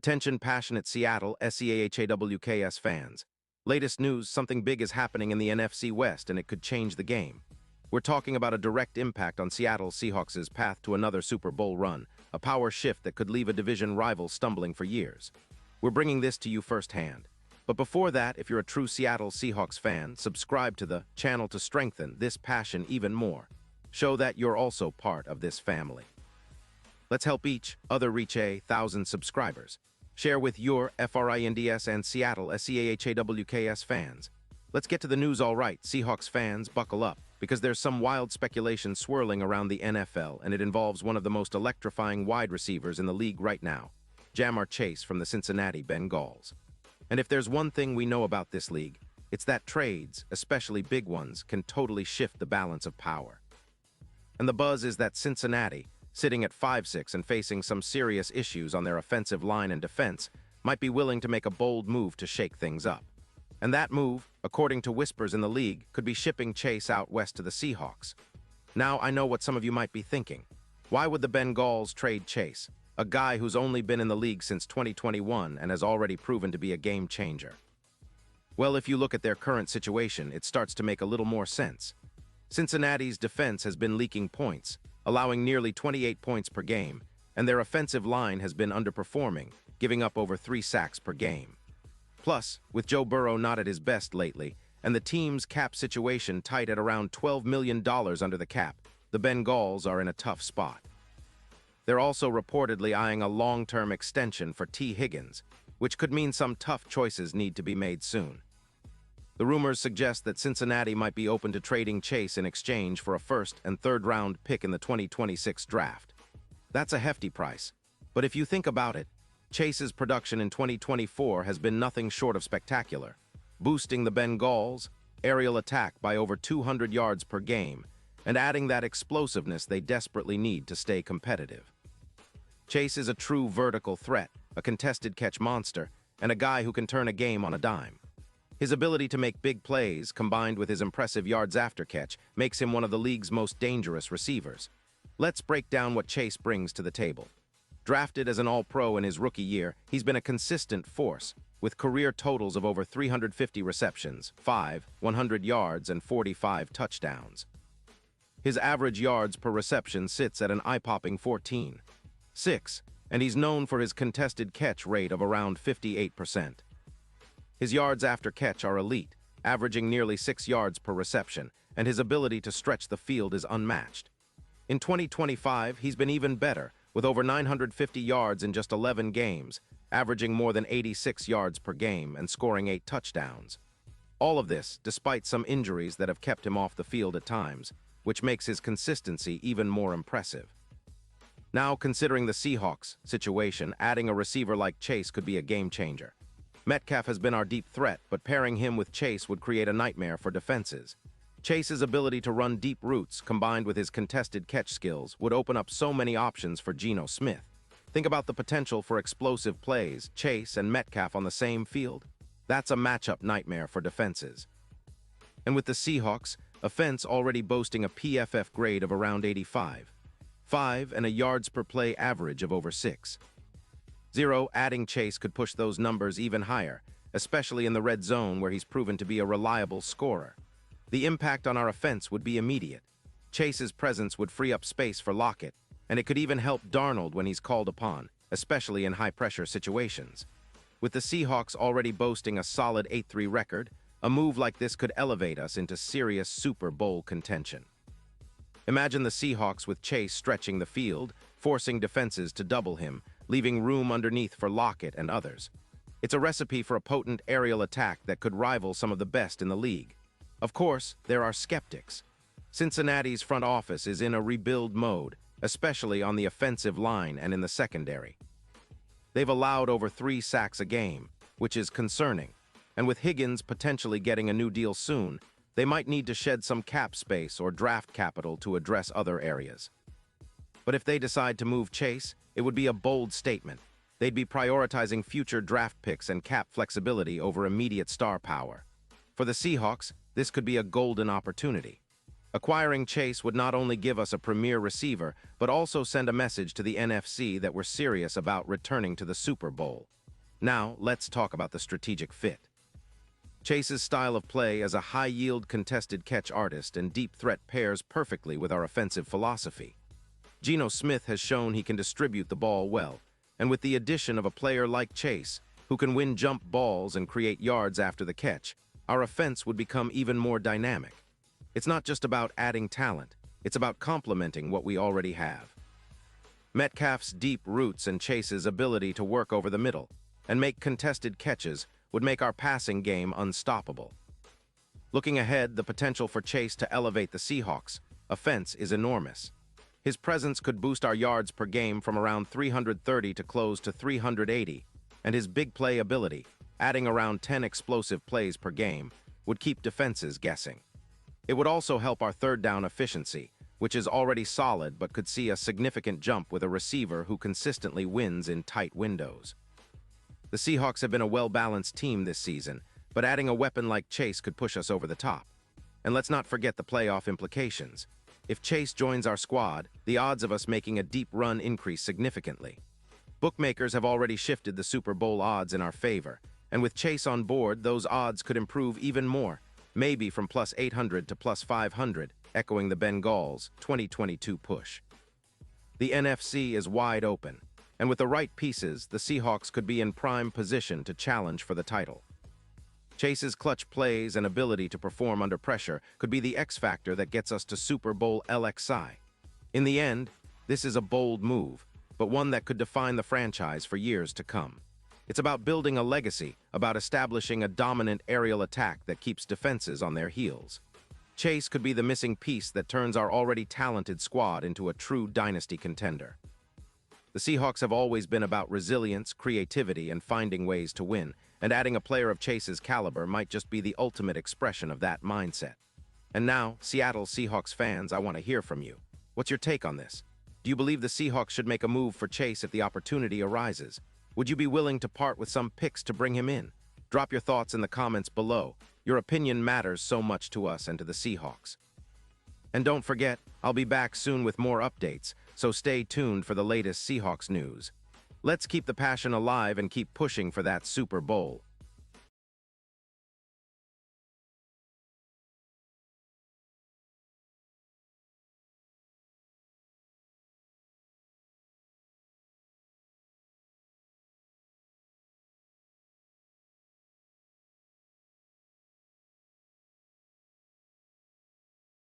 Attention passionate Seattle Seahawks fans. Latest news, something big is happening in the NFC West and it could change the game. We're talking about a direct impact on Seattle Seahawks' path to another Super Bowl run, a power shift that could leave a division rival stumbling for years. We're bringing this to you firsthand. But before that, if you're a true Seattle Seahawks fan, subscribe to the channel to strengthen this passion even more. Show that you're also part of this family. Let's help each other reach 1,000 subscribers. Share with your FRINDS and Seattle Seahawks fans. Let's get to the news. All right, Seahawks fans, buckle up, because there's some wild speculation swirling around the NFL, and it involves one of the most electrifying wide receivers in the league right now, Ja'Marr Chase from the Cincinnati Bengals. And if there's one thing we know about this league, it's that trades, especially big ones, can totally shift the balance of power. And the buzz is that Cincinnati, sitting at 5-6 and facing some serious issues on their offensive line and defense, might be willing to make a bold move to shake things up. And that move, according to whispers in the league, could be shipping Chase out west to the Seahawks. Now, I know what some of you might be thinking. Why would the Bengals trade Chase, a guy who's only been in the league since 2021 and has already proven to be a game changer? Well, if you look at their current situation, it starts to make a little more sense. Cincinnati's defense has been leaking points, allowing nearly 28 points per game, and their offensive line has been underperforming, giving up over 3 sacks per game. Plus, with Joe Burrow not at his best lately, and the team's cap situation tight at around $12 million under the cap, the Bengals are in a tough spot. They're also reportedly eyeing a long-term extension for T. Higgins, which could mean some tough choices need to be made soon. The rumors suggest that Cincinnati might be open to trading Chase in exchange for a first- and third-round pick in the 2026 draft. That's a hefty price, but if you think about it, Chase's production in 2024 has been nothing short of spectacular, boosting the Bengals' aerial attack by over 200 yards per game and adding that explosiveness they desperately need to stay competitive. Chase is a true vertical threat, a contested catch monster, and a guy who can turn a game on a dime. His ability to make big plays, combined with his impressive yards after catch, makes him one of the league's most dangerous receivers. Let's break down what Chase brings to the table. Drafted as an All-Pro in his rookie year, he's been a consistent force, with career totals of over 350 receptions, 100 yards, and 45 touchdowns. His average yards per reception sits at an eye-popping 14.6, and he's known for his contested catch rate of around 58%. His yards after catch are elite, averaging nearly 6 yards per reception, and his ability to stretch the field is unmatched. In 2025, he's been even better, with over 950 yards in just 11 games, averaging more than 86 yards per game and scoring 8 touchdowns. All of this, despite some injuries that have kept him off the field at times, which makes his consistency even more impressive. Now, considering the Seahawks situation, adding a receiver like Chase could be a game-changer. Metcalf has been our deep threat, but pairing him with Chase would create a nightmare for defenses. Chase's ability to run deep routes, combined with his contested catch skills, would open up so many options for Geno Smith. Think about the potential for explosive plays, Chase and Metcalf on the same field. That's a matchup nightmare for defenses. And with the Seahawks, offense already boasting a PFF grade of around 85.5 and a yards per play average of over 6.0, adding Chase could push those numbers even higher, especially in the red zone where he's proven to be a reliable scorer. The impact on our offense would be immediate. Chase's presence would free up space for Lockett, and it could even help Darnold when he's called upon, especially in high-pressure situations. With the Seahawks already boasting a solid 8-3 record, a move like this could elevate us into serious Super Bowl contention. Imagine the Seahawks with Chase stretching the field, forcing defenses to double him, leaving room underneath for Lockett and others. It's a recipe for a potent aerial attack that could rival some of the best in the league. Of course, there are skeptics. Cincinnati's front office is in a rebuild mode, especially on the offensive line and in the secondary. They've allowed over 3 sacks a game, which is concerning, and with Higgins potentially getting a new deal soon, they might need to shed some cap space or draft capital to address other areas. But if they decide to move Chase, it would be a bold statement. They'd be prioritizing future draft picks and cap flexibility over immediate star power. For the Seahawks, this could be a golden opportunity. Acquiring Chase would not only give us a premier receiver, but also send a message to the NFC that we're serious about returning to the Super Bowl. Now, let's talk about the strategic fit. Chase's style of play as a high-yield contested catch artist and deep threat pairs perfectly with our offensive philosophy. Geno Smith has shown he can distribute the ball well, and with the addition of a player like Chase, who can win jump balls and create yards after the catch, our offense would become even more dynamic. It's not just about adding talent, it's about complementing what we already have. Metcalf's deep roots and Chase's ability to work over the middle and make contested catches would make our passing game unstoppable. Looking ahead, the potential for Chase to elevate the Seahawks' offense is enormous. His presence could boost our yards per game from around 330 to close to 380, and his big play ability, adding around 10 explosive plays per game, would keep defenses guessing. It would also help our third down efficiency, which is already solid but could see a significant jump with a receiver who consistently wins in tight windows. The Seahawks have been a well-balanced team this season, but adding a weapon like Chase could push us over the top. And let's not forget the playoff implications. If Chase joins our squad, the odds of us making a deep run increase significantly. Bookmakers have already shifted the Super Bowl odds in our favor, and with Chase on board, those odds could improve even more, maybe from plus 800 to plus 500, echoing the Bengals' 2022 push. The NFC is wide open, and with the right pieces, the Seahawks could be in prime position to challenge for the title. Chase's clutch plays and ability to perform under pressure could be the X factor that gets us to Super Bowl LXI. In the end, this is a bold move, but one that could define the franchise for years to come. It's about building a legacy, about establishing a dominant aerial attack that keeps defenses on their heels. Chase could be the missing piece that turns our already talented squad into a true dynasty contender. The Seahawks have always been about resilience, creativity, and finding ways to win, and adding a player of Chase's caliber might just be the ultimate expression of that mindset. And now, Seattle Seahawks fans, I want to hear from you. What's your take on this? Do you believe the Seahawks should make a move for Chase if the opportunity arises? Would you be willing to part with some picks to bring him in? Drop your thoughts in the comments below. Your opinion matters so much to us and to the Seahawks. And don't forget, I'll be back soon with more updates, so stay tuned for the latest Seahawks news. Let's keep the passion alive and keep pushing for that Super Bowl.